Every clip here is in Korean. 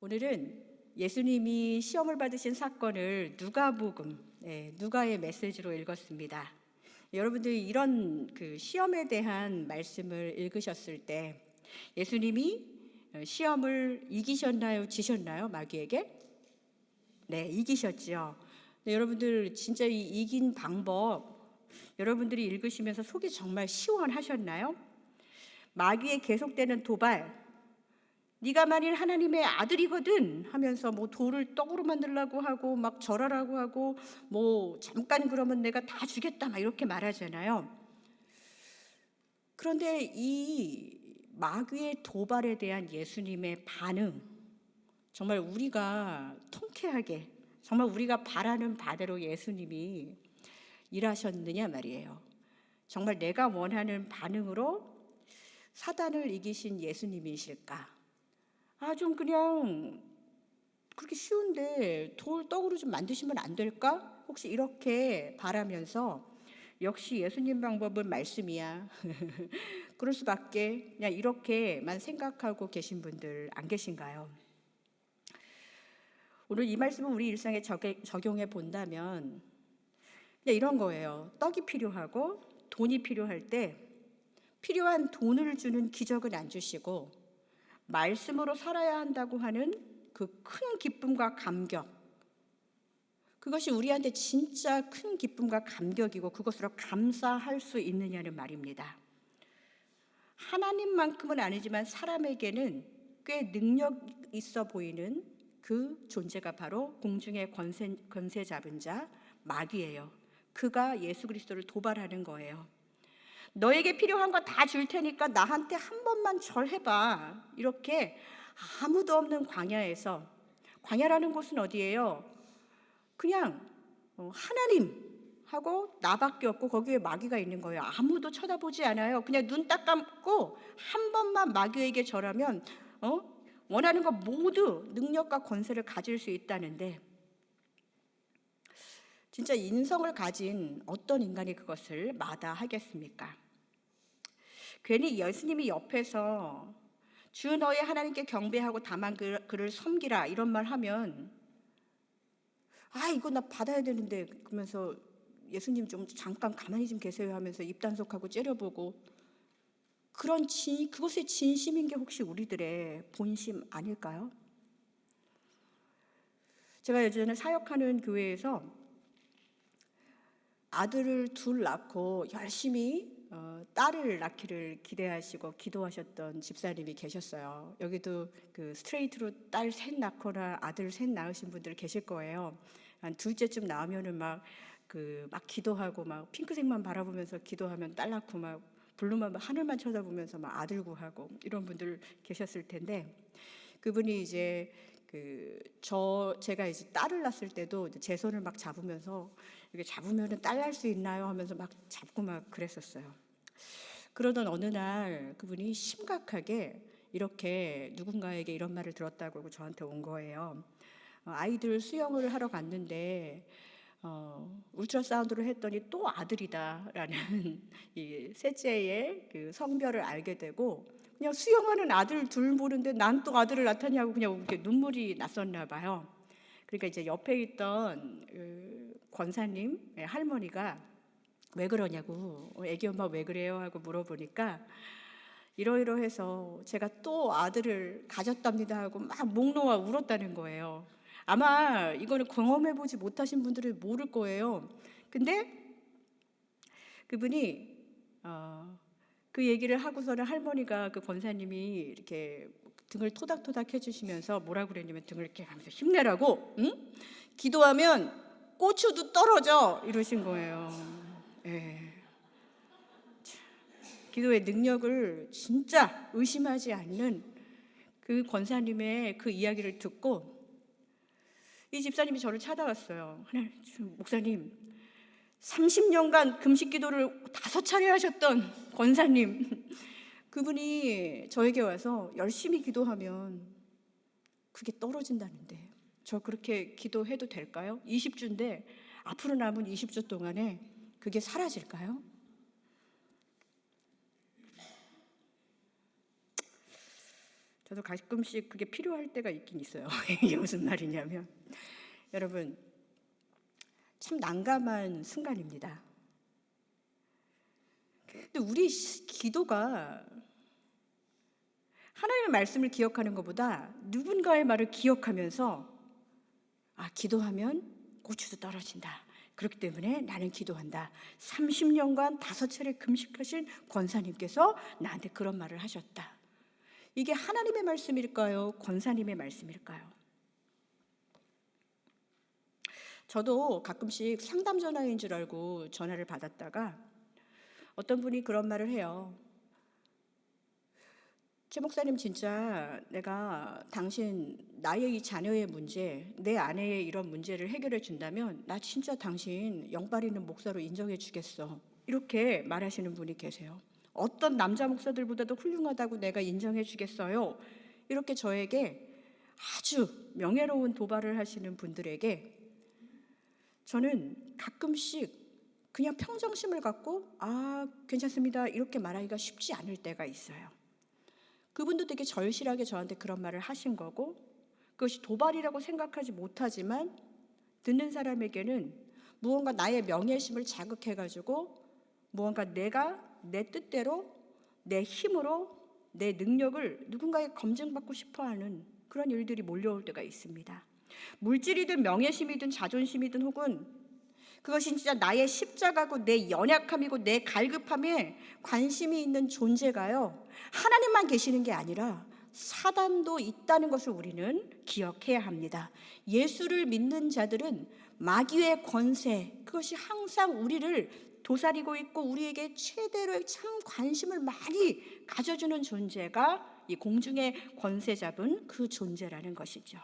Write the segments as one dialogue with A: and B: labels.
A: 오늘은 예수님이 시험을 받으신 사건을 누가복음, 누가의 메시지로 읽었습니다. 여러분들이 이런 시험에 대한 말씀을 읽으셨을 때 예수님이 시험을 이기셨나요, 지셨나요, 마귀에게? 네, 이기셨죠. 네, 여러분들 진짜 이 이긴 방법 여러분들이 읽으시면서 속이 정말 시원하셨나요? 마귀의 계속되는 도발, 네가 만일 하나님의 아들이거든 하면서 뭐 돌을 떡으로 만들라고 하고 막 절하라고 하고 뭐 잠깐 그러면 내가 다 주겠다 막 이렇게 말하잖아요. 그런데 이 마귀의 도발에 대한 예수님의 반응, 정말 우리가 통쾌하게, 정말 우리가 바라는 바대로 예수님이 일하셨느냐 말이에요. 정말 내가 원하는 반응으로 사단을 이기신 예수님이실까? 좀 그냥 그렇게 쉬운데 돌 떡으로 좀 만드시면 안 될까? 혹시 이렇게 바라면서 역시 예수님 방법은 말씀이야. 그럴 수밖에, 그냥 이렇게만 생각하고 계신 분들 안 계신가요? 오늘 이 말씀을 우리 일상에 적용해 본다면 그냥 이런 거예요. 떡이 필요하고 돈이 필요할 때 필요한 돈을 주는 기적은 안 주시고 말씀으로 살아야 한다고 하는 그 큰 기쁨과 감격, 그것이 우리한테 진짜 큰 기쁨과 감격이고 그것으로 감사할 수 있느냐는 말입니다. 하나님만큼은 아니지만 사람에게는 꽤 능력 있어 보이는 그 존재가 바로 공중의 권세 잡은 자 마귀예요. 그가 예수 그리스도를 도발하는 거예요. 너에게 필요한 거 다 줄 테니까 나한테 한 번만 절해봐. 이렇게 아무도 없는 광야에서, 광야라는 곳은 어디예요? 그냥 하나님하고 나밖에 없고 거기에 마귀가 있는 거예요. 아무도 쳐다보지 않아요. 그냥 눈 딱 감고 한 번만 마귀에게 절하면 원하는 거 모두 능력과 권세를 가질 수 있다는데, 진짜 인성을 가진 어떤 인간이 그것을 마다하겠습니까? 괜히 예수님이 옆에서 주 너의 하나님께 경배하고 다만 그를 섬기라 이런 말 하면 이거 나 받아야 되는데 그러면서 예수님 좀 잠깐 가만히 좀 계세요 하면서 입단속하고 째려보고, 그것의 진심인 게 혹시 우리들의 본심 아닐까요? 제가 예전에 사역하는 교회에서 아들을 둘 낳고 열심히 딸을 낳기를 기대하시고 기도하셨던 집사님이 계셨어요. 여기도 그 스트레이트로 딸 셋 낳거나 아들 셋 낳으신 분들 계실 거예요. 한 둘째쯤 나오면은 막 기도하고 막 핑크색만 바라보면서 기도하면 딸 낳고 막 블루만 하늘만 쳐다보면서 막 아들 구하고 이런 분들 계셨을 텐데, 그분이 이제 제가 이제 딸을 낳았을 때도 제 손을 막 잡으면서 이렇게 잡으면은 딸 낳을 수 있나요? 하면서 막 잡고 막 그랬었어요. 그러던 어느 날 그분이 심각하게 이렇게 누군가에게 이런 말을 들었다고 그러고 저한테 온 거예요. 아이들 수영을 하러 갔는데 울트라사운드를 했더니 또 아들이다라는 이 셋째의 그 성별을 알게 되고, 그냥 수영하는 아들 둘 보는데 난 또 아들을 낳다냐고 그냥 이렇게 눈물이 났었나 봐요. 그러니까 이제 옆에 있던 권사님 할머니가 왜 그러냐고, 애기 엄마 왜 그래요 하고 물어보니까 이러이러해서 제가 또 아들을 가졌답니다 하고 막 목 놓아 울었다는 거예요. 아마 이거는 경험해보지 못하신 분들은 모를 거예요. 근데 그분이 그 얘기를 하고서는 할머니가, 그 권사님이 이렇게 등을 토닥토닥 해주시면서 뭐라 그랬냐면, 등을 이렇게 하면서 힘내라고, 응? 기도하면 고추도 떨어져 이러신 거예요. 예. 기도의 능력을 진짜 의심하지 않는 그 권사님의 그 이야기를 듣고 이 집사님이 저를 찾아왔어요. 목사님, 30년간 금식 기도를 5차례 하셨던 권사님, 그분이 저에게 와서 열심히 기도하면 그게 떨어진다는데 저 그렇게 기도해도 될까요? 20주인데 앞으로 남은 20주 동안에 그게 사라질까요? 저도 가끔씩 그게 필요할 때가 있긴 있어요. 이게 무슨 말이냐면 여러분 참 난감한 순간입니다. 근데 우리 기도가 하나님의 말씀을 기억하는 것보다 누군가의 말을 기억하면서 기도하면 고추도 떨어진다. 그렇기 때문에 나는 기도한다. 30년간 5차례 금식하신 권사님께서 나한테 그런 말을 하셨다. 이게 하나님의 말씀일까요? 권사님의 말씀일까요? 저도 가끔씩 상담 전화인 줄 알고 전화를 받았다가 어떤 분이 그런 말을 해요. 최 목사님, 진짜 내가 당신 나의 이 자녀의 문제, 내 아내의 이런 문제를 해결해 준다면 나 진짜 당신 영빨 있는 목사로 인정해 주겠어. 이렇게 말하시는 분이 계세요. 어떤 남자 목사들보다도 훌륭하다고 내가 인정해 주겠어요. 이렇게 저에게 아주 명예로운 도발을 하시는 분들에게 저는 가끔씩 그냥 평정심을 갖고 괜찮습니다 이렇게 말하기가 쉽지 않을 때가 있어요. 그분도 되게 절실하게 저한테 그런 말을 하신 거고 그것이 도발이라고 생각하지 못하지만 듣는 사람에게는 무언가 나의 명예심을 자극해가지고 무언가 내가 내 뜻대로 내 힘으로 내 능력을 누군가에 검증받고 싶어하는 그런 일들이 몰려올 때가 있습니다. 물질이든 명예심이든 자존심이든 혹은 그것이 진짜 나의 십자가고 내 연약함이고 내 갈급함에 관심이 있는 존재가요, 하나님만 계시는 게 아니라 사단도 있다는 것을 우리는 기억해야 합니다. 예수를 믿는 자들은 마귀의 권세, 그것이 항상 우리를 도사리고 있고 우리에게 최대로의 참 관심을 많이 가져주는 존재가 이 공중의 권세 잡은 그 존재라는 것이죠.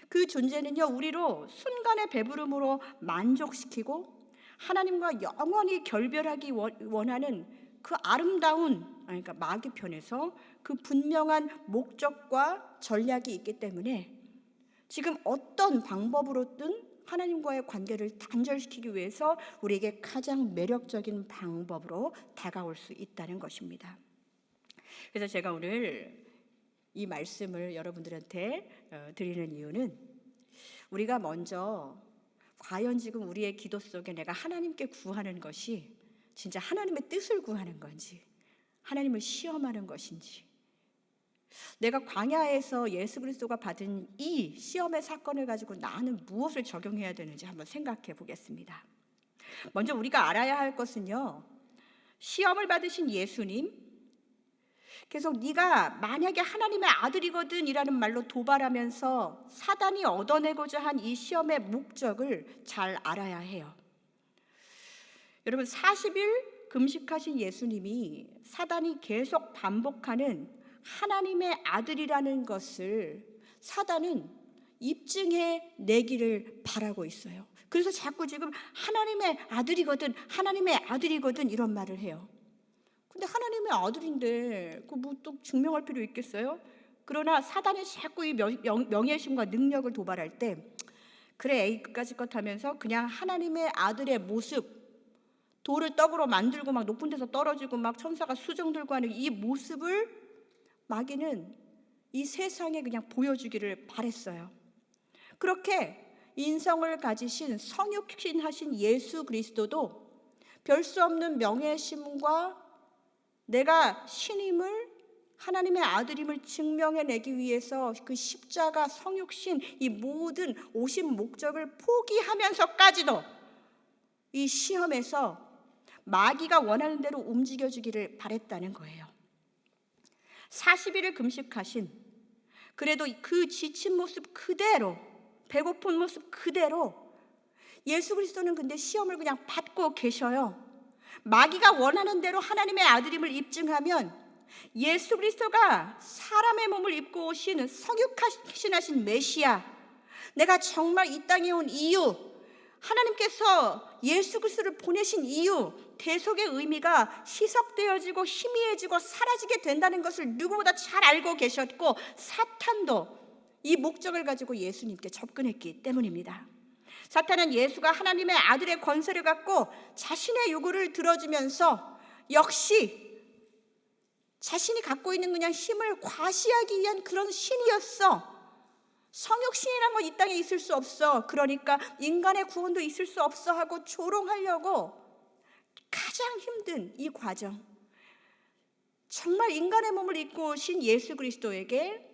A: 그 존재는요, 우리로 순간의 배부름으로 만족시키고 하나님과 영원히 결별하기 원하는 그 아름다운, 그러니까 마귀 편에서 그 분명한 목적과 전략이 있기 때문에 지금 어떤 방법으로든 하나님과의 관계를 단절시키기 위해서 우리에게 가장 매력적인 방법으로 다가올 수 있다는 것입니다. 그래서 제가 오늘 이 말씀을 여러분들한테 드리는 이유는 우리가 먼저 과연 지금 우리의 기도 속에 내가 하나님께 구하는 것이 진짜 하나님의 뜻을 구하는 건지 하나님을 시험하는 것인지, 내가 광야에서 예수 그리스도가 받은 이 시험의 사건을 가지고 나는 무엇을 적용해야 되는지 한번 생각해 보겠습니다. 먼저 우리가 알아야 할 것은요, 시험을 받으신 예수님, 계속 네가 만약에 하나님의 아들이거든 이라는 말로 도발하면서 사단이 얻어내고자 한 이 시험의 목적을 잘 알아야 해요. 여러분, 40일 금식하신 예수님이 사단이 계속 반복하는 하나님의 아들이라는 것을 사단은 입증해 내기를 바라고 있어요. 그래서 자꾸 지금 하나님의 아들이거든 이런 말을 해요. 근데 하나님의 아들인데 뭐 또 증명할 필요 있겠어요? 그러나 사단이 자꾸 이 명예심과 능력을 도발할 때 그래 A까지 것 하면서 그냥 하나님의 아들의 모습, 돌을 떡으로 만들고 막 높은 데서 떨어지고 막 천사가 수정 들고 하는 이 모습을 마귀는 이 세상에 그냥 보여주기를 바랬어요. 그렇게 인성을 가지신 성육신 하신 예수 그리스도도 별 수 없는 명예심과 내가 신임을 하나님의 아들임을 증명해내기 위해서 그 십자가 성육신 이 모든 오신 목적을 포기하면서까지도 이 시험에서 마귀가 원하는 대로 움직여주기를 바랬다는 거예요. 40일을 금식하신, 그래도 그 지친 모습 그대로, 배고픈 모습 그대로 예수 그리스도는 근데 시험을 그냥 받고 계셔요. 마귀가 원하는 대로 하나님의 아들임을 입증하면 예수 그리스도가 사람의 몸을 입고 오신 성육신하신 메시아, 내가 정말 이 땅에 온 이유, 하나님께서 예수 그리스도를 보내신 이유, 대속의 의미가 희석되어지고 희미해지고 사라지게 된다는 것을 누구보다 잘 알고 계셨고 사탄도 이 목적을 가지고 예수님께 접근했기 때문입니다. 사탄은 예수가 하나님의 아들의 권세를 갖고 자신의 요구를 들어주면서 역시 자신이 갖고 있는 그냥 힘을 과시하기 위한 그런 신이었어. 성육신이란 건 이 땅에 있을 수 없어. 그러니까 인간의 구원도 있을 수 없어 하고 조롱하려고 가장 힘든 이 과정, 정말 인간의 몸을 입고 오신 예수 그리스도에게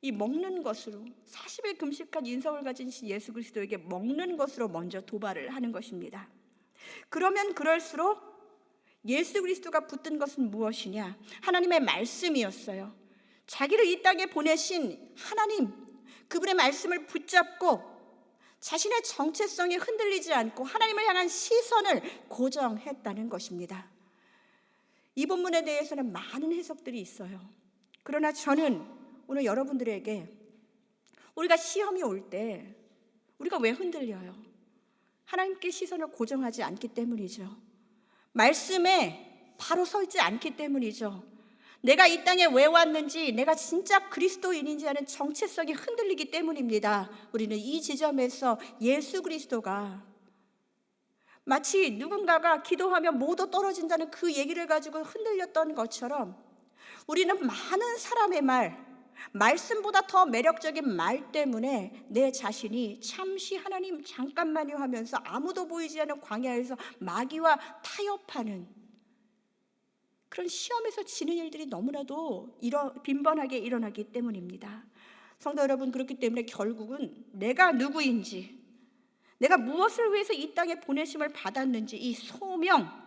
A: 이 먹는 것으로 40일 금식한 인성을 가진 예수 그리스도에게 먹는 것으로 먼저 도발을 하는 것입니다. 그러면 그럴수록 예수 그리스도가 붙든 것은 무엇이냐? 하나님의 말씀이었어요. 자기를 이 땅에 보내신 하나님, 그분의 말씀을 붙잡고 자신의 정체성이 흔들리지 않고 하나님을 향한 시선을 고정했다는 것입니다. 이 본문에 대해서는 많은 해석들이 있어요. 그러나 저는 오늘 여러분들에게 우리가 시험이 올 때 우리가 왜 흔들려요? 하나님께 시선을 고정하지 않기 때문이죠. 말씀에 바로 서지 않기 때문이죠. 내가 이 땅에 왜 왔는지, 내가 진짜 그리스도인인지 하는 정체성이 흔들리기 때문입니다. 우리는 이 지점에서 예수 그리스도가 마치 누군가가 기도하면 모두 떨어진다는 그 얘기를 가지고 흔들렸던 것처럼 우리는 많은 사람의 말씀보다 더 매력적인 말 때문에 내 자신이 잠시 하나님 잠깐만요 하면서 아무도 보이지 않는 광야에서 마귀와 타협하는 그런 시험에서 지는 일들이 너무나도 빈번하게 일어나기 때문입니다. 성도 여러분, 그렇기 때문에 결국은 내가 누구인지, 내가 무엇을 위해서 이 땅에 보내심을 받았는지, 이 소명,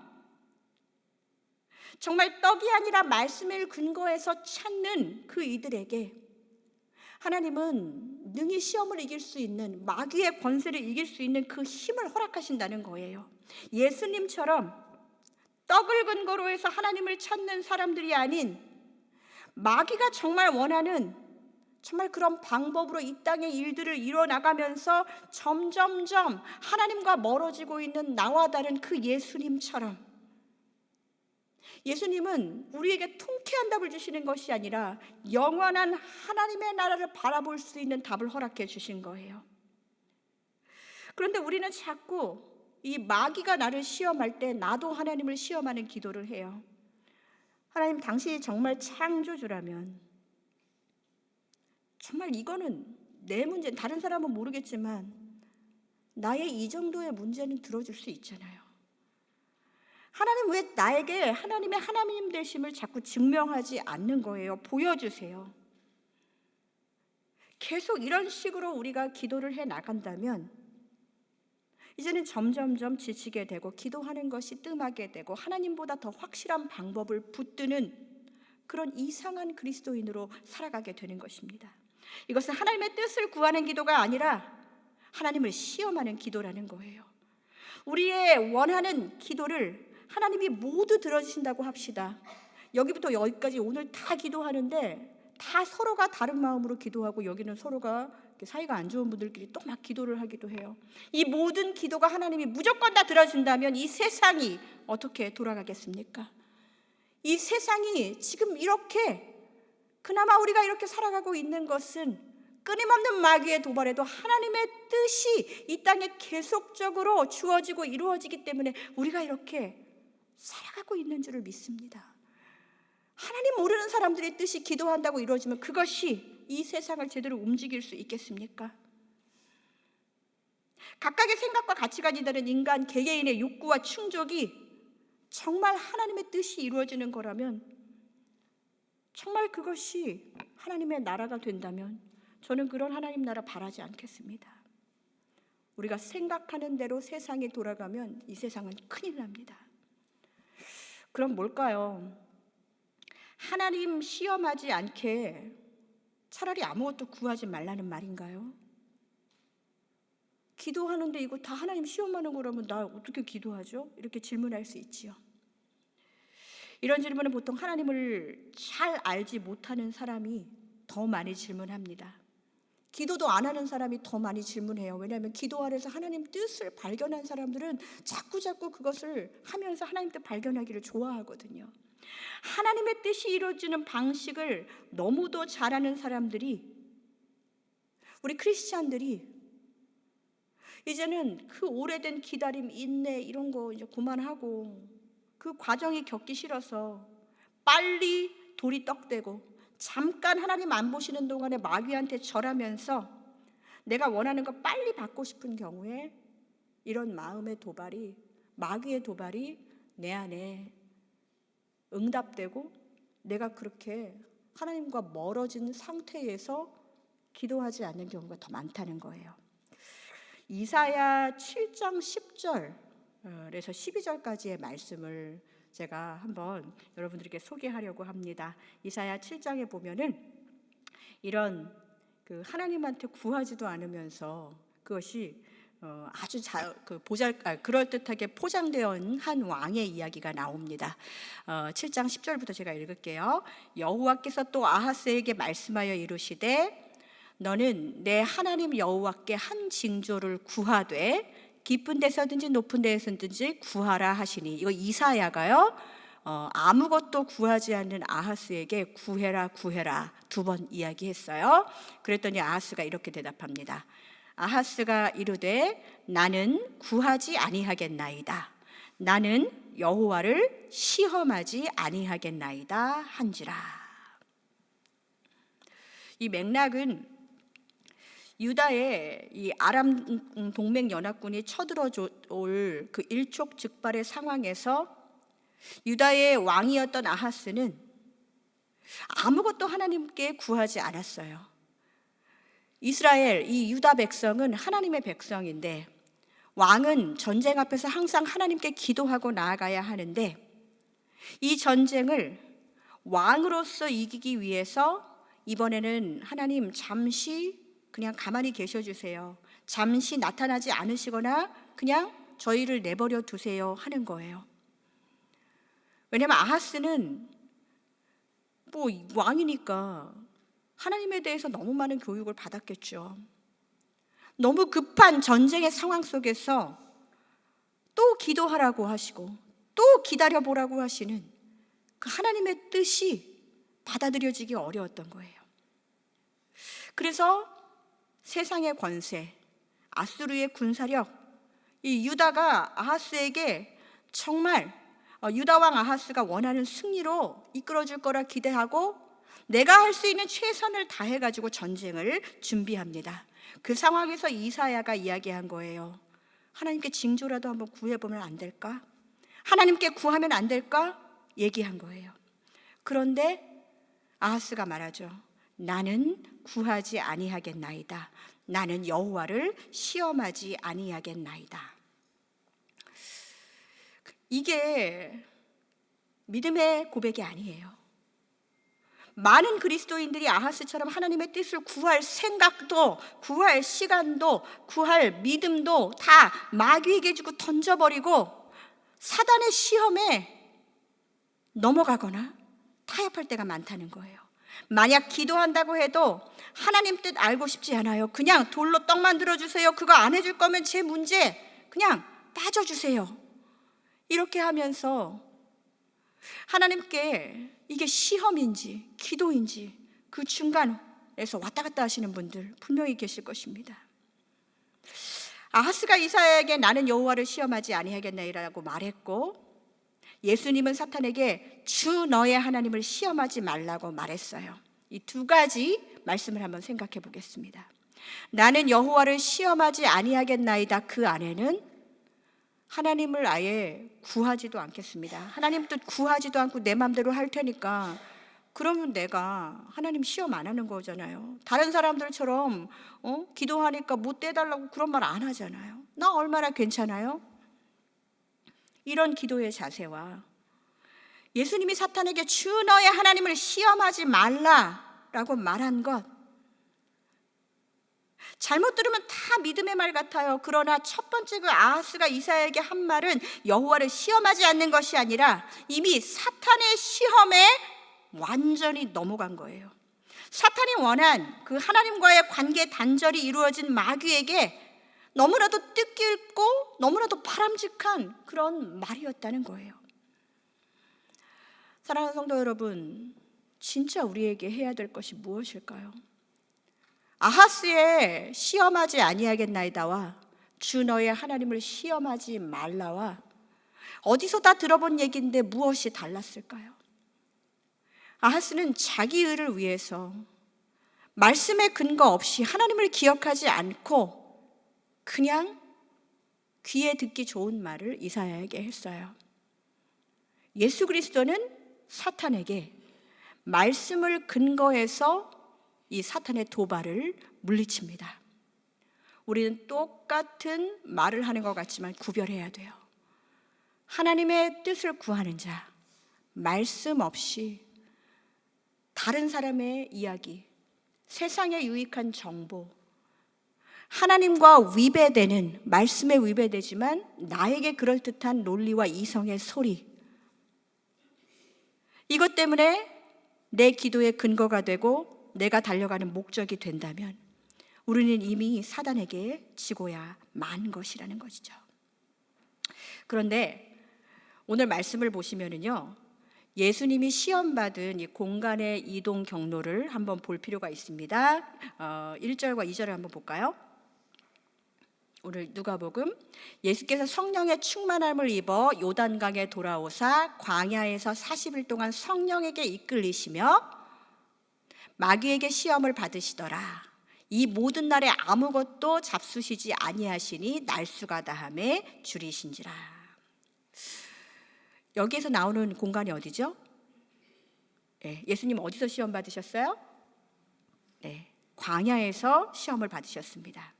A: 정말 떡이 아니라 말씀을 근거해서 찾는 그 이들에게 하나님은 능히 시험을 이길 수 있는, 마귀의 권세를 이길 수 있는 그 힘을 허락하신다는 거예요. 예수님처럼 떡을 근거로 해서 하나님을 찾는 사람들이 아닌 마귀가 정말 원하는 정말 그런 방법으로 이 땅의 일들을 이뤄나가면서 점점점 하나님과 멀어지고 있는 나와 다른 그 예수님처럼, 예수님은 우리에게 통쾌한 답을 주시는 것이 아니라 영원한 하나님의 나라를 바라볼 수 있는 답을 허락해 주신 거예요. 그런데 우리는 자꾸 이 마귀가 나를 시험할 때 나도 하나님을 시험하는 기도를 해요. 하나님, 당신이 정말 창조주라면 정말 이거는 내 문제, 다른 사람은 모르겠지만 나의 이 정도의 문제는 들어줄 수 있잖아요. 하나님, 왜 나에게 하나님의 하나님 되심을 자꾸 증명하지 않는 거예요? 보여주세요. 계속 이런 식으로 우리가 기도를 해 나간다면 이제는 점점점 지치게 되고 기도하는 것이 뜸하게 되고 하나님보다 더 확실한 방법을 붙드는 그런 이상한 그리스도인으로 살아가게 되는 것입니다. 이것은 하나님의 뜻을 구하는 기도가 아니라 하나님을 시험하는 기도라는 거예요. 우리의 원하는 기도를 하나님이 모두 들어주신다고 합시다. 여기부터 여기까지 오늘 다 기도하는데 다 서로가 다른 마음으로 기도하고 여기는 서로가 사이가 안 좋은 분들끼리 또 막 기도를 하기도 해요. 이 모든 기도가 하나님이 무조건 다 들어준다면 이 세상이 어떻게 돌아가겠습니까? 이 세상이 지금 이렇게 그나마 우리가 이렇게 살아가고 있는 것은 끊임없는 마귀의 도발에도 하나님의 뜻이 이 땅에 계속적으로 주어지고 이루어지기 때문에 우리가 이렇게 살아가고 있는 줄을 믿습니다. 하나님 모르는 사람들의 뜻이 기도한다고 이루어지면 그것이 이 세상을 제대로 움직일 수 있겠습니까? 각각의 생각과 가치관이 다른 인간 개개인의 욕구와 충족이 정말 하나님의 뜻이 이루어지는 거라면, 정말 그것이 하나님의 나라가 된다면 저는 그런 하나님 나라 바라지 않겠습니다. 우리가 생각하는 대로 세상이 돌아가면 이 세상은 큰일 납니다. 그럼 뭘까요? 하나님 시험하지 않게 차라리 아무것도 구하지 말라는 말인가요? 기도하는데 이거 다 하나님 시험하는 거라면 나 어떻게 기도하죠? 이렇게 질문할 수 있지요. 이런 질문은 보통 하나님을 잘 알지 못하는 사람이 더 많이 질문합니다. 기도도 안 하는 사람이 더 많이 질문해요. 왜냐하면 기도 안에서 하나님 뜻을 발견한 사람들은 자꾸 그것을 하면서 하나님 뜻 발견하기를 좋아하거든요. 하나님의 뜻이 이루어지는 방식을 너무도 잘하는 사람들이, 우리 크리스찬들이 이제는 그 오래된 기다림, 인내 이런 거 이제 그만하고 그 과정이 겪기 싫어서 빨리 돌이 떡대고 잠깐 하나님 안 보시는 동안에 마귀한테 절하면서 내가 원하는 거 빨리 받고 싶은 경우에 이런 마음의 도발이, 마귀의 도발이 내 안에 응답되고 내가 그렇게 하나님과 멀어진 상태에서 기도하지 않는 경우가 더 많다는 거예요. 이사야 7장 10절에서 12절까지의 말씀을 제가 한번 여러분들에게 소개하려고 합니다. 이사야 7장에 보면은 이런 하나님한테 구하지도 않으면서 그것이 아주 그럴듯하게 포장되어 있는 한 왕의 이야기가 나옵니다. 7장 10절부터 제가 읽을게요. 여호와께서 또 아하스에게 말씀하여 이르시되 너는 내 하나님 여호와께 한 징조를 구하되 깊은 데서든지 높은 데서든지 구하라 하시니, 이거 이사야가요 아무것도 구하지 않는 아하스에게 구해라 구해라 2번 이야기했어요. 그랬더니 아하스가 이렇게 대답합니다. 아하스가 이르되 나는 구하지 아니하겠나이다. 나는 여호와를 시험하지 아니하겠나이다 한지라. 이 맥락은 유다의 이 아람 동맹 연합군이 쳐들어올 그 일촉즉발의 상황에서 유다의 왕이었던 아하스는 아무것도 하나님께 구하지 않았어요. 이스라엘, 이 유다 백성은 하나님의 백성인데 왕은 전쟁 앞에서 항상 하나님께 기도하고 나아가야 하는데 이 전쟁을 왕으로서 이기기 위해서 이번에는 하나님 잠시 그냥 가만히 계셔 주세요. 잠시 나타나지 않으시거나 그냥 저희를 내버려 두세요 하는 거예요. 왜냐하면 아하스는 왕이니까 하나님에 대해서 너무 많은 교육을 받았겠죠. 너무 급한 전쟁의 상황 속에서 또 기도하라고 하시고 또 기다려보라고 하시는 그 하나님의 뜻이 받아들여지기 어려웠던 거예요. 그래서 세상의 권세, 아수르의 군사력, 이 유다가 아하스에게 정말 유다 왕 아하스가 원하는 승리로 이끌어줄 거라 기대하고 내가 할 수 있는 최선을 다해가지고 전쟁을 준비합니다. 그 상황에서 이사야가 이야기한 거예요. 하나님께 징조라도 한번 구해보면 안 될까? 하나님께 구하면 안 될까? 얘기한 거예요. 그런데 아하스가 말하죠. 나는 구하지 아니하겠나이다. 나는 여호와를 시험하지 아니하겠나이다. 이게 믿음의 고백이 아니에요. 많은 그리스도인들이 아하스처럼 하나님의 뜻을 구할 생각도, 구할 시간도, 구할 믿음도 다 마귀에게 주고 던져버리고 사단의 시험에 넘어가거나 타협할 때가 많다는 거예요. 만약 기도한다고 해도 하나님 뜻 알고 싶지 않아요. 그냥 돌로 떡 만들어주세요. 그거 안 해줄 거면 제 문제, 그냥 빠져주세요. 이렇게 하면서 하나님께 이게 시험인지 기도인지 그 중간에서 왔다 갔다 하시는 분들 분명히 계실 것입니다. 아하스가 이사야에게 나는 여호와를 시험하지 아니하겠나이라고 말했고, 예수님은 사탄에게 주 너의 하나님을 시험하지 말라고 말했어요. 이 2가지 말씀을 한번 생각해 보겠습니다. 나는 여호와를 시험하지 아니하겠나이다. 그 안에는 하나님을 아예 구하지도 않겠습니다. 하나님 뜻 구하지도 않고 내 마음대로 할 테니까 그러면 내가 하나님 시험 안 하는 거잖아요. 다른 사람들처럼 기도하니까 뭐 떼달라고 그런 말 안 하잖아요. 나 얼마나 괜찮아요? 이런 기도의 자세와 예수님이 사탄에게 주 너의 하나님을 시험하지 말라라고 말한 것, 잘못 들으면 다 믿음의 말 같아요. 그러나 첫 번째 그 아하스가 이사야에게 한 말은 여호와를 시험하지 않는 것이 아니라 이미 사탄의 시험에 완전히 넘어간 거예요. 사탄이 원한 그 하나님과의 관계 단절이 이루어진 마귀에게 너무나도 뜻깊고 너무나도 바람직한 그런 말이었다는 거예요. 사랑하는 성도 여러분, 진짜 우리에게 해야 될 것이 무엇일까요? 아하스의 시험하지 아니하겠나이다와 주 너의 하나님을 시험하지 말라와 어디서 다 들어본 얘기인데 무엇이 달랐을까요? 아하스는 자기 의를 위해서 말씀의 근거 없이 하나님을 기억하지 않고 그냥 귀에 듣기 좋은 말을 이사야에게 했어요. 예수 그리스도는 사탄에게 말씀을 근거해서 이 사탄의 도발을 물리칩니다. 우리는 똑같은 말을 하는 것 같지만 구별해야 돼요. 하나님의 뜻을 구하는 자, 말씀 없이 다른 사람의 이야기, 세상에 유익한 정보, 하나님과 위배되는, 말씀에 위배되지만 나에게 그럴듯한 논리와 이성의 소리, 이것 때문에 내 기도의 근거가 되고 내가 달려가는 목적이 된다면 우리는 이미 사단에게 지고야 만 것이라는 것이죠. 그런데 오늘 말씀을 보시면은요, 예수님이 시험받은 이 공간의 이동 경로를 한번 볼 필요가 있습니다. 1절과 2절을 한번 볼까요? 오늘 누가복음, 예수께서 성령의 충만함을 입어 요단강에 돌아오사 광야에서 40일 동안 성령에게 이끌리시며 마귀에게 시험을 받으시더라. 이 모든 날에 아무것도 잡수시지 아니하시니 날수가 다함에 줄이신지라. 여기에서 나오는 공간이 어디죠? 네, 예수님 어디서 시험 받으셨어요? 네, 광야에서 시험을 받으셨습니다.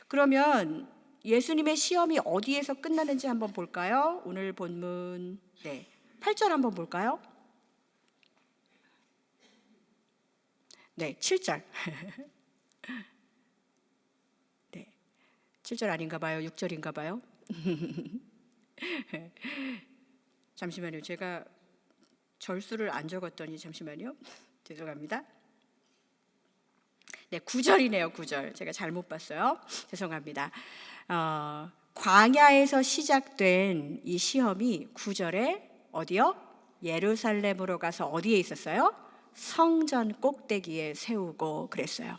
A: 그러면 예수님의 시험이 어디에서 끝나는지 한번 볼까요? 오늘 본문 8절 한번 볼까요? 네, 7절. 네, 7절 아닌가 봐요. 6절인가 봐요. 잠시만요. 제가 절수를 안 적었더니 잠시만요. 죄송합니다. 네, 9절이네요. 9절. 제가 잘못 봤어요. 죄송합니다. 광야에서 시작된 이 시험이 9절에 어디요? 예루살렘으로 가서 어디에 있었어요? 성전 꼭대기에 세우고 그랬어요.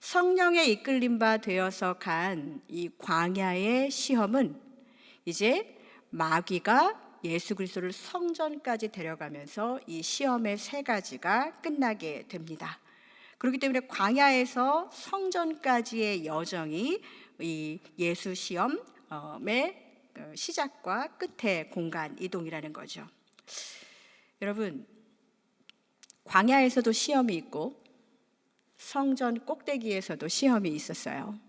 A: 성령의 이끌림 바 되어서 간 이 광야의 시험은 이제 마귀가 예수 그리스도를 성전까지 데려가면서 이 시험의 세 가지가 끝나게 됩니다. 그렇기 때문에 광야에서 성전까지의 여정이 이 예수 시험의 시작과 끝의 공간 이동이라는 거죠. 여러분, 광야에서도 시험이 있고 성전 꼭대기에서도 시험이 있었어요.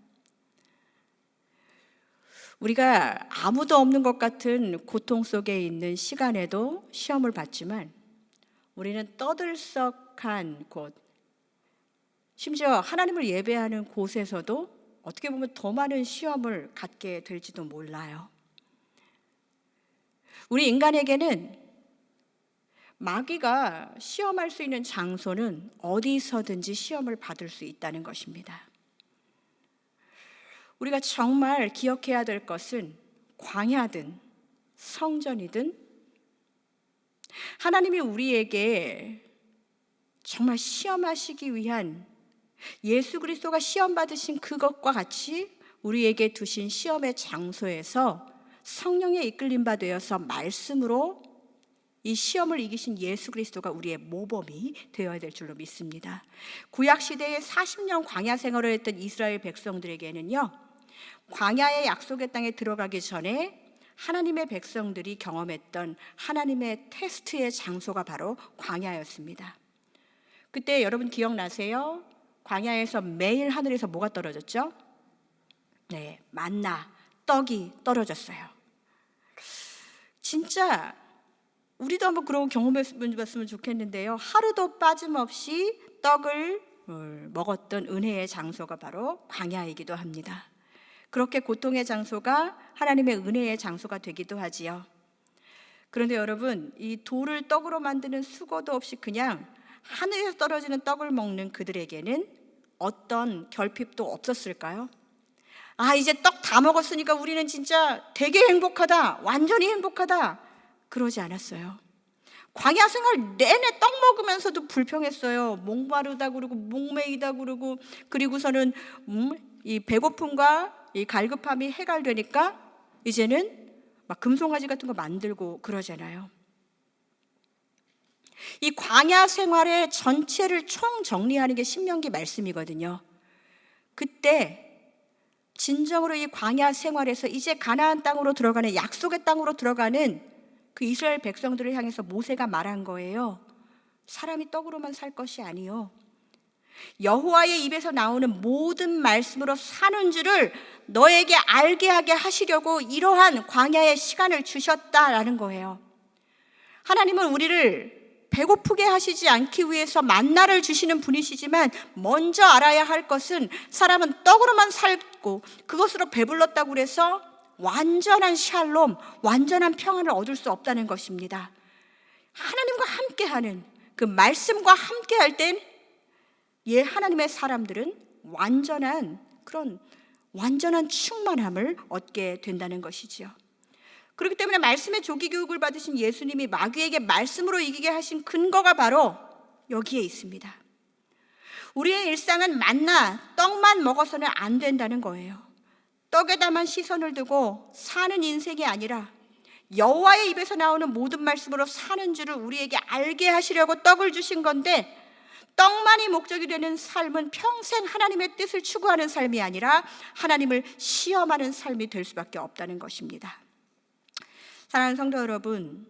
A: 우리가 아무도 없는 것 같은 고통 속에 있는 시간에도 시험을 받지만 우리는 떠들썩한 곳, 심지어 하나님을 예배하는 곳에서도 어떻게 보면 더 많은 시험을 갖게 될지도 몰라요. 우리 인간에게는 마귀가 시험할 수 있는 장소는 어디서든지 시험을 받을 수 있다는 것입니다. 우리가 정말 기억해야 될 것은 광야든 성전이든 하나님이 우리에게 정말 시험하시기 위한 예수 그리스도가 시험 받으신 그것과 같이 우리에게 두신 시험의 장소에서 성령의 이끌림 바 되어서 말씀으로 이 시험을 이기신 예수 그리스도가 우리의 모범이 되어야 될 줄로 믿습니다. 구약 시대에 40년 광야 생활을 했던 이스라엘 백성들에게는요, 광야의 약속의 땅에 들어가기 전에 하나님의 백성들이 경험했던 하나님의 테스트의 장소가 바로 광야였습니다. 그때 여러분 기억나세요? 광야에서 매일 하늘에서 뭐가 떨어졌죠? 네, 만나, 떡이 떨어졌어요. 진짜 우리도 한번 그런 경험해봤으면 좋겠는데요. 하루도 빠짐없이 떡을 먹었던 은혜의 장소가 바로 광야이기도 합니다. 그렇게 고통의 장소가 하나님의 은혜의 장소가 되기도 하지요. 그런데 여러분, 이 돌을 떡으로 만드는 수고도 없이 그냥 하늘에서 떨어지는 떡을 먹는 그들에게는 어떤 결핍도 없었을까요? 아, 이제 떡 다 먹었으니까 우리는 진짜 되게 행복하다, 완전히 행복하다, 그러지 않았어요. 광야 생활 내내 떡 먹으면서도 불평했어요. 목마르다 그러고 목매이다 그러고, 그리고서는 이 배고픔과 이 갈급함이 해갈되니까 이제는 막 금송아지 같은 거 만들고 그러잖아요. 이 광야 생활의 전체를 총정리하는 게 신명기 말씀이거든요. 그때 진정으로 이 광야 생활에서 이제 가나안 땅으로 들어가는, 약속의 땅으로 들어가는 그 이스라엘 백성들을 향해서 모세가 말한 거예요. 사람이 떡으로만 살 것이 아니요, 여호와의 입에서 나오는 모든 말씀으로 사는 줄을 너에게 알게 하게 하시려고 이러한 광야의 시간을 주셨다라는 거예요. 하나님은 우리를 배고프게 하시지 않기 위해서 만나를 주시는 분이시지만, 먼저 알아야 할 것은 사람은 떡으로만 살고 그것으로 배불렀다고 해서 완전한 샬롬, 완전한 평안을 얻을 수 없다는 것입니다. 하나님과 함께하는, 그 말씀과 함께할 땐 하나님의 사람들은 완전한 충만함을 얻게 된다는 것이지요. 그렇기 때문에 말씀의 조기 교육을 받으신 예수님이 마귀에게 말씀으로 이기게 하신 근거가 바로 여기에 있습니다. 우리의 일상은 만나, 떡만 먹어서는 안 된다는 거예요. 떡에다만 시선을 두고 사는 인생이 아니라 여호와의 입에서 나오는 모든 말씀으로 사는 줄을 우리에게 알게 하시려고 떡을 주신 건데, 떡만이 목적이 되는 삶은 평생 하나님의 뜻을 추구하는 삶이 아니라 하나님을 시험하는 삶이 될 수밖에 없다는 것입니다. 사랑하는 성도 여러분,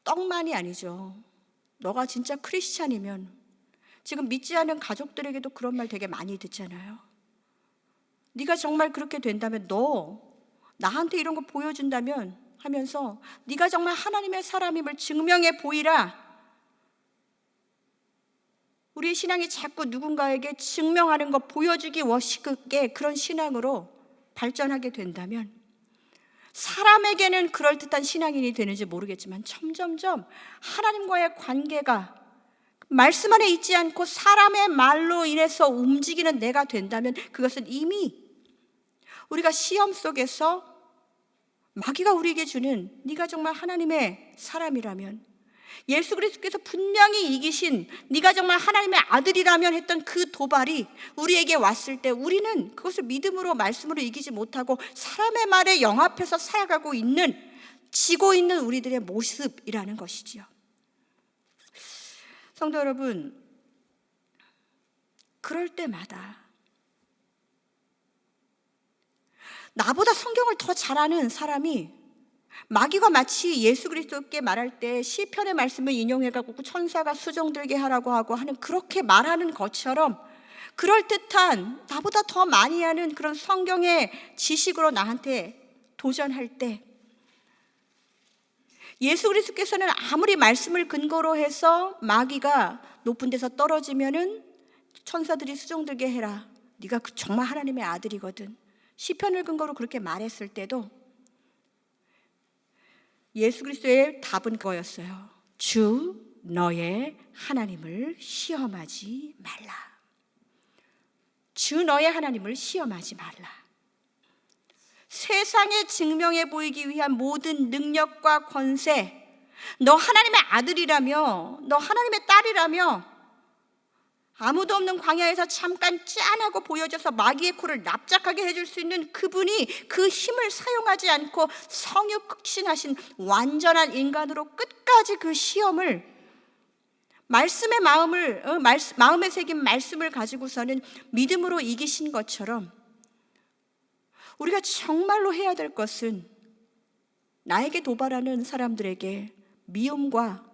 A: 떡만이 아니죠. 너가 진짜 크리스찬이면, 지금 믿지 않은 가족들에게도 그런 말 되게 많이 듣잖아요. 네가 정말 그렇게 된다면, 너 나한테 이런 거 보여준다면 하면서 네가 정말 하나님의 사람임을 증명해 보이라. 우리의 신앙이 자꾸 누군가에게 증명하는 것, 보여주기 워시급게 그런 신앙으로 발전하게 된다면, 사람에게는 그럴듯한 신앙인이 되는지 모르겠지만 점점점 하나님과의 관계가 말씀 안에 있지 않고 사람의 말로 인해서 움직이는 내가 된다면, 그것은 이미 우리가 시험 속에서 마귀가 우리에게 주는, 네가 정말 하나님의 사람이라면, 예수 그리스도께서 분명히 이기신 네가 정말 하나님의 아들이라면 했던 그 도발이 우리에게 왔을 때, 우리는 그것을 믿음으로, 말씀으로 이기지 못하고 사람의 말에 영합해서 살아가고 있는, 지고 있는 우리들의 모습이라는 것이지요. 성도 여러분, 그럴 때마다 나보다 성경을 더 잘 아는 사람이, 마귀가 마치 예수 그리스도께 말할 때 시편의 말씀을 인용해가지고 천사가 수종들게 하라고 하고 하는, 그렇게 말하는 것처럼 그럴듯한, 나보다 더 많이 아는 그런 성경의 지식으로 나한테 도전할 때, 예수 그리스도께서는 아무리 말씀을 근거로 해서 마귀가 높은 데서 떨어지면은 천사들이 수종들게 해라, 네가 정말 하나님의 아들이거든, 시편을 근거로 그렇게 말했을 때도 예수 그리스도의 답은 그거였어요. 주 너의 하나님을 시험하지 말라. 주 너의 하나님을 시험하지 말라. 세상에 증명해 보이기 위한 모든 능력과 권세, 너 하나님의 아들이라며, 너 하나님의 딸이라며, 아무도 없는 광야에서 잠깐 짠하고 보여져서 마귀의 코를 납작하게 해줄 수 있는 그분이 그 힘을 사용하지 않고 성육극신하신 완전한 인간으로 끝까지 그 시험을, 말씀의 마음에 새긴 말씀을 가지고서는 믿음으로 이기신 것처럼, 우리가 정말로 해야 될 것은 나에게 도발하는 사람들에게 미움과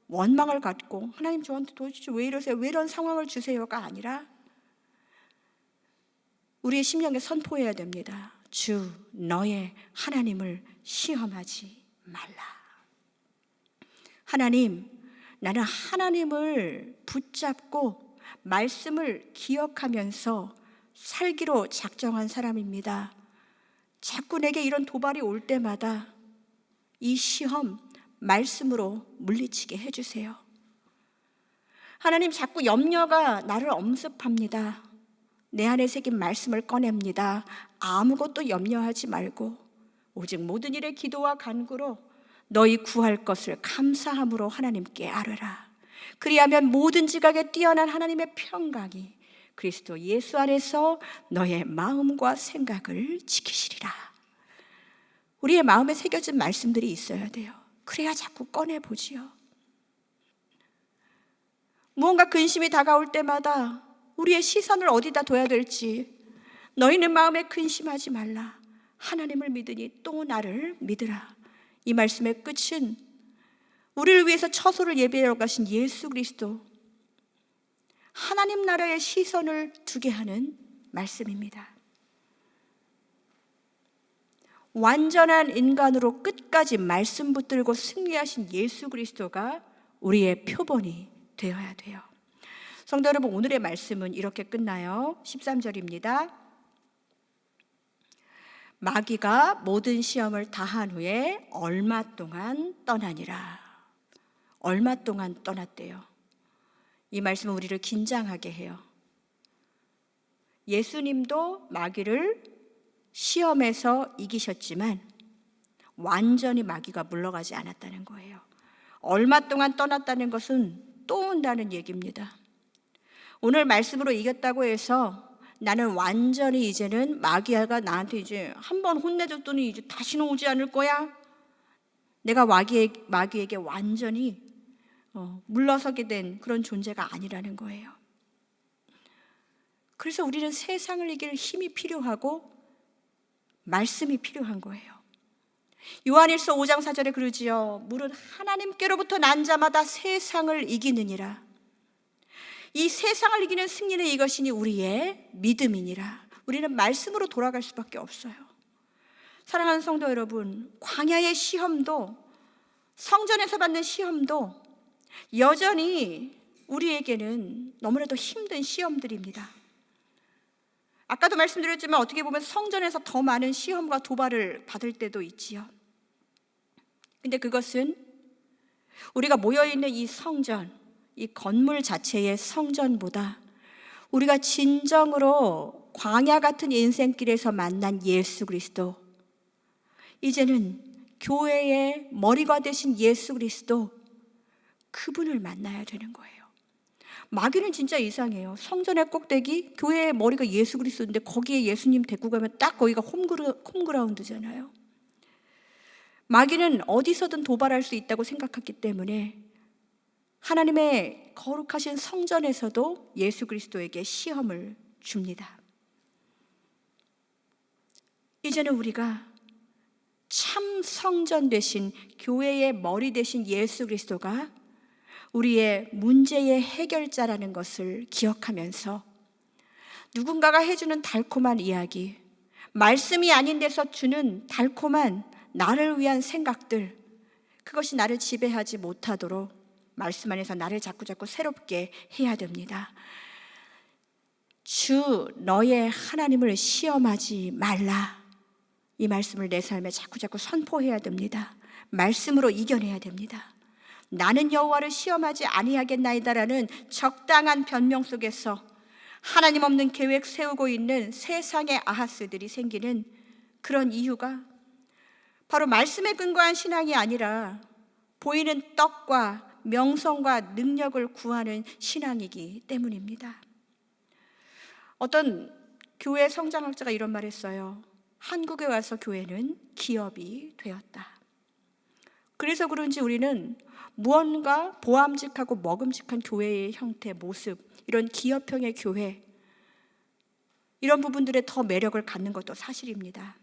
A: 원망을 갖고 하나님 저한테 도대체 왜 이러세요? 왜 이런 상황을 주세요가 아니라, 우리의 심령에 선포해야 됩니다. 주 너의 하나님을 시험하지 말라. 하나님, 나는 하나님을 붙잡고 말씀을 기억하면서 살기로 작정한 사람입니다. 자꾸 내게 이런 도발이 올 때마다 이 시험 말씀으로 물리치게 해주세요. 하나님, 자꾸 염려가 나를 엄습합니다. 내 안에 새긴 말씀을 꺼냅니다. 아무것도 염려하지 말고 오직 모든 일에 기도와 간구로 너희 구할 것을 감사함으로 하나님께 아뢰라. 그리하면 모든 지각에 뛰어난 하나님의 평강이 그리스도 예수 안에서 너의 마음과 생각을 지키시리라. 우리의 마음에 새겨진 말씀들이 있어야 돼요. 그래야 자꾸 꺼내보지요. 무언가 근심이 다가올 때마다 우리의 시선을 어디다 둬야 될지, 너희는 마음에 근심하지 말라. 하나님을 믿으니 또 나를 믿으라. 이 말씀의 끝은 우리를 위해서 처소를 예비하러 가신 예수 그리스도, 하나님 나라의 시선을 두게 하는 말씀입니다. 완전한 인간으로 끝까지 말씀 붙들고 승리하신 예수 그리스도가 우리의 표본이 되어야 돼요. 성도 여러분, 오늘의 말씀은 이렇게 끝나요. 13절입니다. 마귀가 모든 시험을 다한 후에 얼마 동안 떠나니라. 얼마 동안 떠났대요. 이 말씀은 우리를 긴장하게 해요. 예수님도 마귀를 시험에서 이기셨지만 완전히 마귀가 물러가지 않았다는 거예요. 얼마 동안 떠났다는 것은 또 온다는 얘기입니다. 오늘 말씀으로 이겼다고 해서 나는 완전히 이제는 마귀가 나한테 이제 한번 혼내줬더니 이제 다시는 오지 않을 거야, 내가 마귀에게 완전히 물러서게 된 그런 존재가 아니라는 거예요. 그래서 우리는 세상을 이길 힘이 필요하고 말씀이 필요한 거예요. 요한일서 5장 4절에 그러지요. 무릇 하나님께로부터 난 자마다 세상을 이기느니라. 이 세상을 이기는 승리는 이것이니 우리의 믿음이니라. 우리는 말씀으로 돌아갈 수밖에 없어요. 사랑하는 성도 여러분, 광야의 시험도, 성전에서 받는 시험도 여전히 우리에게는 너무나도 힘든 시험들입니다. 아까도 말씀드렸지만 어떻게 보면 성전에서 더 많은 시험과 도발을 받을 때도 있지요. 근데 그것은 우리가 모여있는 이 성전, 이 건물 자체의 성전보다 우리가 진정으로 광야 같은 인생길에서 만난 예수 그리스도, 이제는 교회의 머리가 되신 예수 그리스도, 그분을 만나야 되는 거예요. 마귀는 진짜 이상해요. 성전의 꼭대기, 교회의 머리가 예수 그리스도인데 거기에 예수님 데리고 가면 딱 거기가 홈그라운드잖아요. 마귀는 어디서든 도발할 수 있다고 생각했기 때문에 하나님의 거룩하신 성전에서도 예수 그리스도에게 시험을 줍니다. 이제는 우리가 참 성전 되신, 교회의 머리 되신 예수 그리스도가 우리의 문제의 해결자라는 것을 기억하면서 누군가가 해주는 달콤한 이야기, 말씀이 아닌 데서 주는 달콤한 나를 위한 생각들, 그것이 나를 지배하지 못하도록 말씀 안에서 나를 자꾸 새롭게 해야 됩니다. 주 너의 하나님을 시험하지 말라. 이 말씀을 내 삶에 자꾸 선포해야 됩니다. 말씀으로 이겨내야 됩니다. 나는 여호와를 시험하지 아니하겠나이다라는 적당한 변명 속에서 하나님 없는 계획 세우고 있는 세상의 아하스들이 생기는 그런 이유가 바로 말씀에 근거한 신앙이 아니라 보이는 떡과 명성과 능력을 구하는 신앙이기 때문입니다. 어떤 교회 성장학자가 이런 말 했어요. 한국에 와서 교회는 기업이 되었다. 그래서 그런지 우리는 무언가 보암직하고 먹음직한 교회의 형태, 모습, 이런 기업형의 교회, 이런 부분들에 더 매력을 갖는 것도 사실입니다.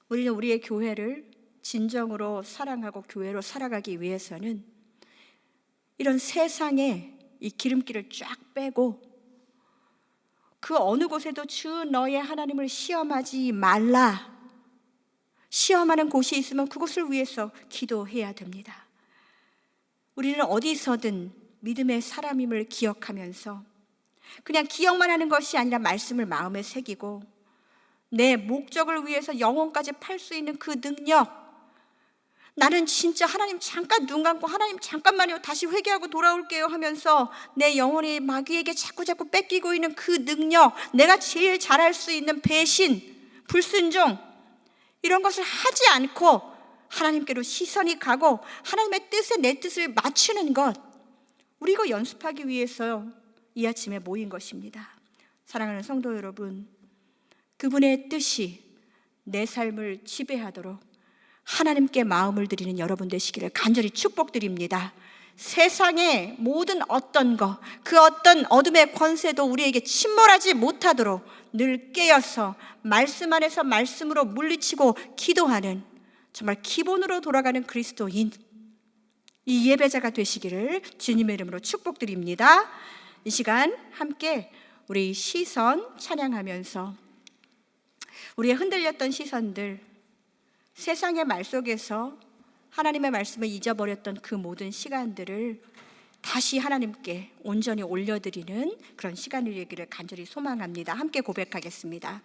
A: 우리는 우리의 교회를 진정으로 사랑하고 교회로 살아가기 위해서는 이런 세상에 이 기름기를 쫙 빼고 그 어느 곳에도 주 너의 하나님을 시험하지 말라, 시험하는 곳이 있으면 그곳을 위해서 기도해야 됩니다. 우리는 어디서든 믿음의 사람임을 기억하면서 그냥 기억만 하는 것이 아니라 말씀을 마음에 새기고 내 목적을 위해서 영혼까지 팔 수 있는 그 능력, 나는 진짜 하나님 잠깐 눈 감고 하나님 잠깐만요 다시 회개하고 돌아올게요 하면서 내 영혼이 마귀에게 자꾸 뺏기고 있는 그 능력, 내가 제일 잘할 수 있는 배신, 불순종, 이런 것을 하지 않고 하나님께로 시선이 가고 하나님의 뜻에 내 뜻을 맞추는 것, 우리 이거 연습하기 위해서 이 아침에 모인 것입니다. 사랑하는 성도 여러분, 그분의 뜻이 내 삶을 지배하도록 하나님께 마음을 드리는 여러분 되시기를 간절히 축복드립니다. 세상의 모든 어떤 것, 그 어떤 어둠의 권세도 우리에게 침몰하지 못하도록 늘 깨어서 말씀 안에서 말씀으로 물리치고 기도하는, 정말 기본으로 돌아가는 그리스도인, 이 예배자가 되시기를 주님의 이름으로 축복드립니다. 이 시간 함께 우리 시선 찬양하면서 우리의 흔들렸던 시선들, 세상의 말 속에서 하나님의 말씀을 잊어버렸던 그 모든 시간들을 다시 하나님께 온전히 올려드리는 그런 시간이 되기를 간절히 소망합니다. 함께 고백하겠습니다.